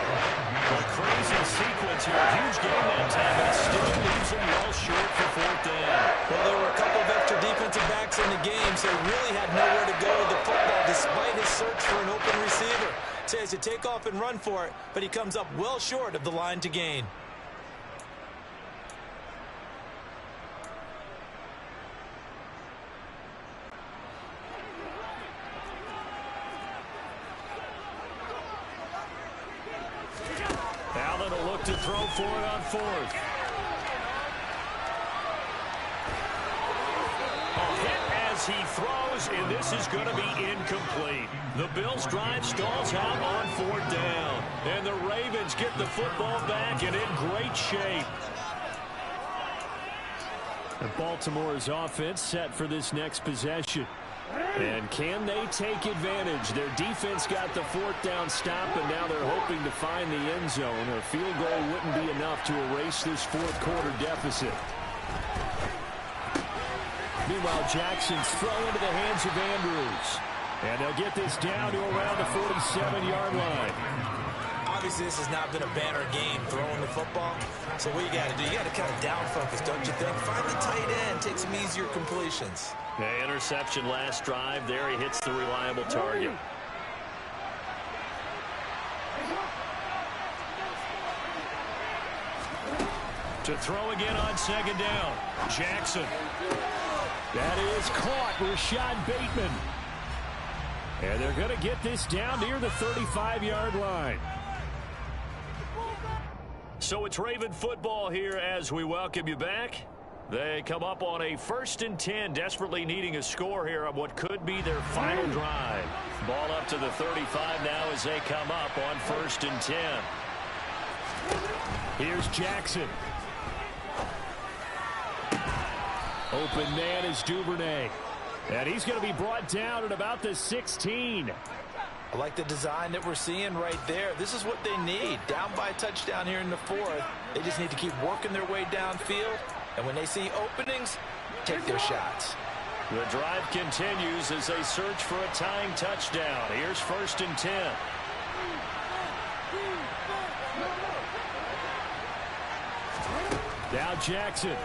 A crazy sequence here. A huge game that time, but it still leaves him well short for 4th down. Well, there were a couple of extra defensive backs in the game, so he really had nowhere to go with the football despite his search for an open receiver. So he has to take off and run for it, but he comes up well short of the line to gain. Allen will look to throw for it on 4th. A hit as he throws, and this is going to be incomplete. The Bills' drive stalls out on 4th down. And the Ravens get the football back and in great shape. And Baltimore's offense set for this next possession. And can they take advantage? Their defense got the 4th down stop, and now they're hoping to find the end zone. A field goal wouldn't be enough to erase this fourth quarter deficit. Meanwhile, Jackson's throw into the hands of Andrews. And they'll get this down to around the 47-yard line. Obviously, this has not been a banner game throwing the football. So what you got to do, you got to kind of down focus, don't you think? Find the tight end, take some easier completions. The interception last drive. There he hits the reliable target. To throw again on 2nd down. Jackson. That is caught. Rashad Bateman. And they're going to get this down near the 35-yard line. So it's Raven football here as we welcome you back. They come up on a 1st and 10, desperately needing a score here on what could be their final drive. Ball up to the 35 now as they come up on 1st and 10. Here's Jackson. Open man is Duvernay. And he's going to be brought down at about the 16. I like the design that we're seeing right there. This is what they need. Down by a touchdown here in the 4th. They just need to keep working their way downfield. And when they see openings, take their shots. The drive continues as they search for a tying touchdown. Here's 1st and 10. Now Jackson.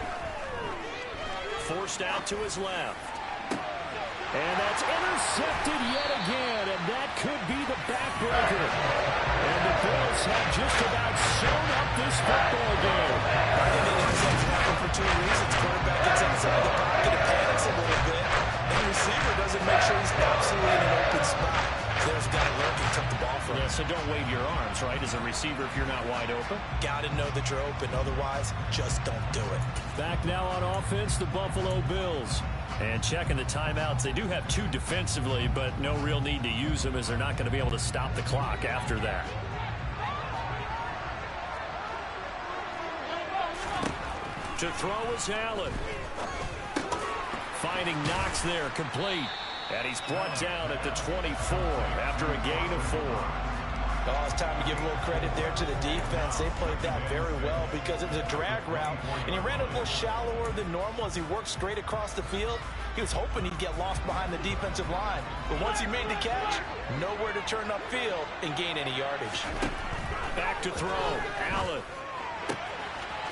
Forced out to his left. And that's intercepted yet again, and that could be the backbreaker. And the Bills have just about sewn up this football game. I think the interception happened for two reasons. Quarterback gets outside the pocket and panics a little bit, and the receiver doesn't make sure he's absolutely in an open spot. There's a guy lurking, took the ball from him. Yeah, so don't wave your arms, right, as a receiver if you're not wide open. Got to know that you're open, otherwise, just don't do it. Back now on offense, the Buffalo Bills. And checking the timeouts, they do have two defensively, but no real need to use them as they're not going to be able to stop the clock after that. To throw is Allen. Finding Knox there, complete. And he's brought down at the 24 after a gain of 4. Oh, it's time to give a little credit there to the defense. They played that very well because it was a drag route, and he ran a little shallower than normal as he worked straight across the field. He was hoping he'd get lost behind the defensive line, but once he made the catch, nowhere to turn upfield and gain any yardage. Back to throw, Allen.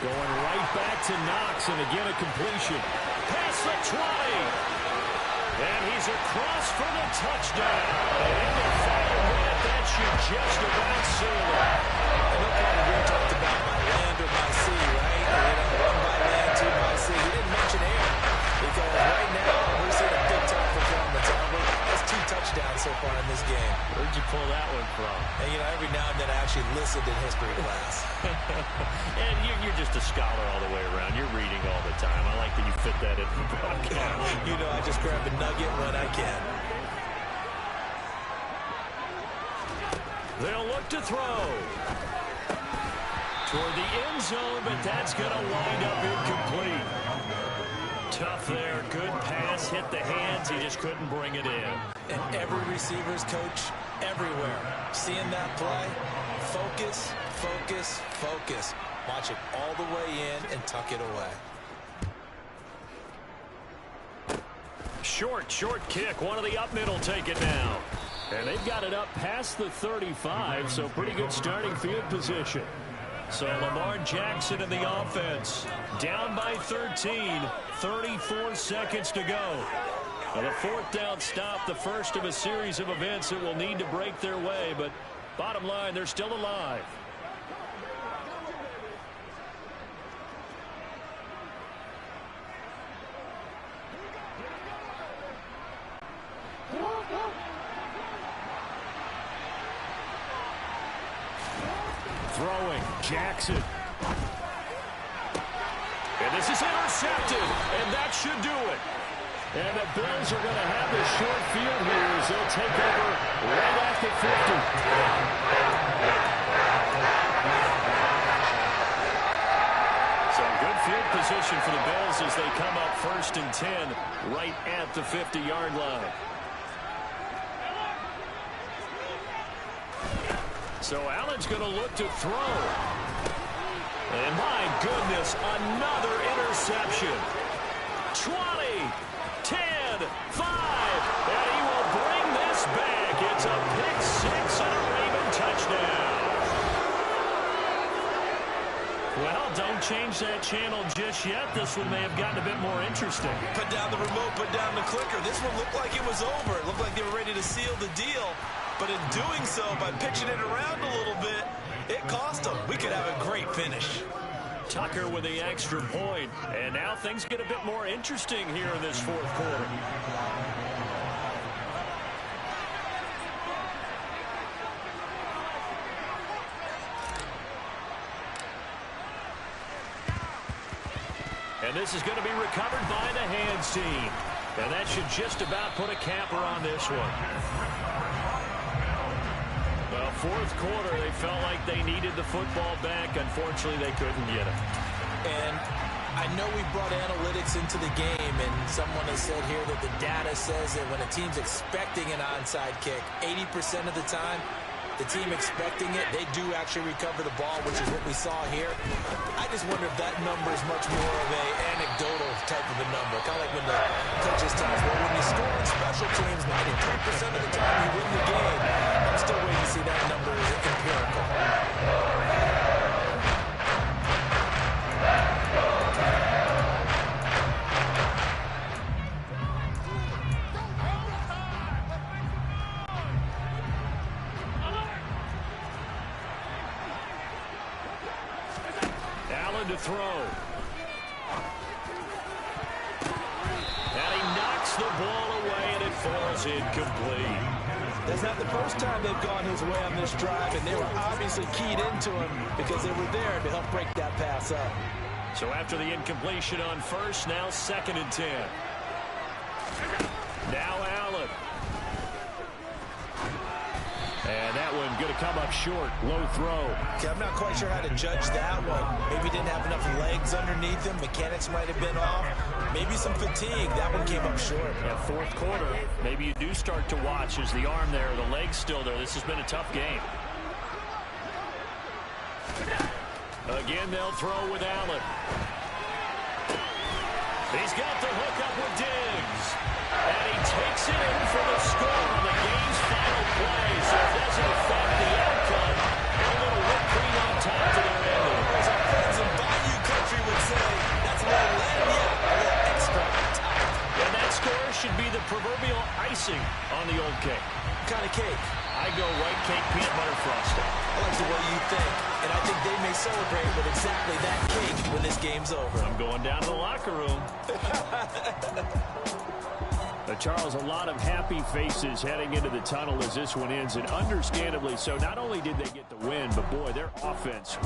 Going right back to Knox, and again a completion. Past the 20. And he's across for the touchdown. And in the final minute, that should just about seal it. And no problem, we talked about by land or by sea, right? One by land, two by sea. He didn't mention air because right now we're seeing a big-time performance. That's 2 touchdowns so far in this game. Where'd you pull that one from? And, every now and then I actually listened in history class. And you're just a scholar all the way around. You're reading all the time. I like that you fit that in the broadcast. I just grab a nugget when I can. They'll look to throw. Toward the end zone, but that's going to wind up incomplete. Tough there. Good pass. Hit the hands. He just couldn't bring it in. And every receiver's coach everywhere. Seeing that play, focus, focus, focus. Watch it all the way in and tuck it away. Short kick. One of the up middle take it now. And they've got it up past the 35, so pretty good starting field position. So Lamar Jackson in the offense. Down by 13. 34 seconds to go. Now the 4th down stop, the first of a series of events that will need to break their way. But bottom line, they're still alive. Throwing, Jackson. And this is intercepted, and that should do it. And the Bills are going to have the short field here as they'll take over right at the 50. So good field position for the Bills as they come up 1st and 10 right at the 50-yard line. So Allen's going to look to throw. And my goodness, another interception. 20, 10, 5, and he will bring this back. It's a pick 6 and a Raven touchdown. Well, don't change that channel just yet. This one may have gotten a bit more interesting. Put down the remote, put down the clicker. This one looked like it was over. It looked like they were ready to seal the deal. But in doing so, by pitching it around a little bit, it cost them. We could have a great finish. Tucker with the extra point. And now things get a bit more interesting here in this 4th quarter. And this is going to be recovered by the hands team. And that should just about put a capper on this one. Well, 4th quarter, they felt like they needed the football back. Unfortunately, they couldn't get it. And I know we brought analytics into the game, and someone has said here that the data says that when a team's expecting an onside kick, 80% of the time, the team expecting it, they do actually recover the ball, which is what we saw here. I just wonder if that number is much more of an anecdotal type of a number. Kind of like when the coaches tell us, well, when you score on special teams, 92% of the time you win the game. I'm still waiting to see that number is empirical. Allen to throw. And he knocks the ball away, and it falls incomplete. That's not the first time they've gone his way on this drive, and they were obviously keyed into him because they were there to help break that pass up. So after the incompletion on first, now 2nd and 10. Now Allen. And that one going to come up short. Low throw. Okay, I'm not quite sure how to judge that one. Maybe didn't have enough legs underneath him. Mechanics might have been off. Maybe some fatigue. That one came up short. Yeah, 4th quarter. Maybe you do start to watch as the arm there, the leg's still there. This has been a tough game. Again, they'll throw with Allen. He's got the hook up with Diggs. And he takes it in for the score on the game's final play. So it doesn't affect the outcome. A little whipped cream on top to their ending. As our friends in Bayou Country would say, that's a little lagniappe, a little extra on top. And that score should be the proverbial icing on the old cake. What kind of cake? I go white cake peanut butter frosting. I like the way you think. And I think they may celebrate with exactly that cake when this game's over. I'm going down to the locker room. Charles, a lot of happy faces heading into the tunnel as this one ends, and understandably so. Not only did they get the win, but boy, their offense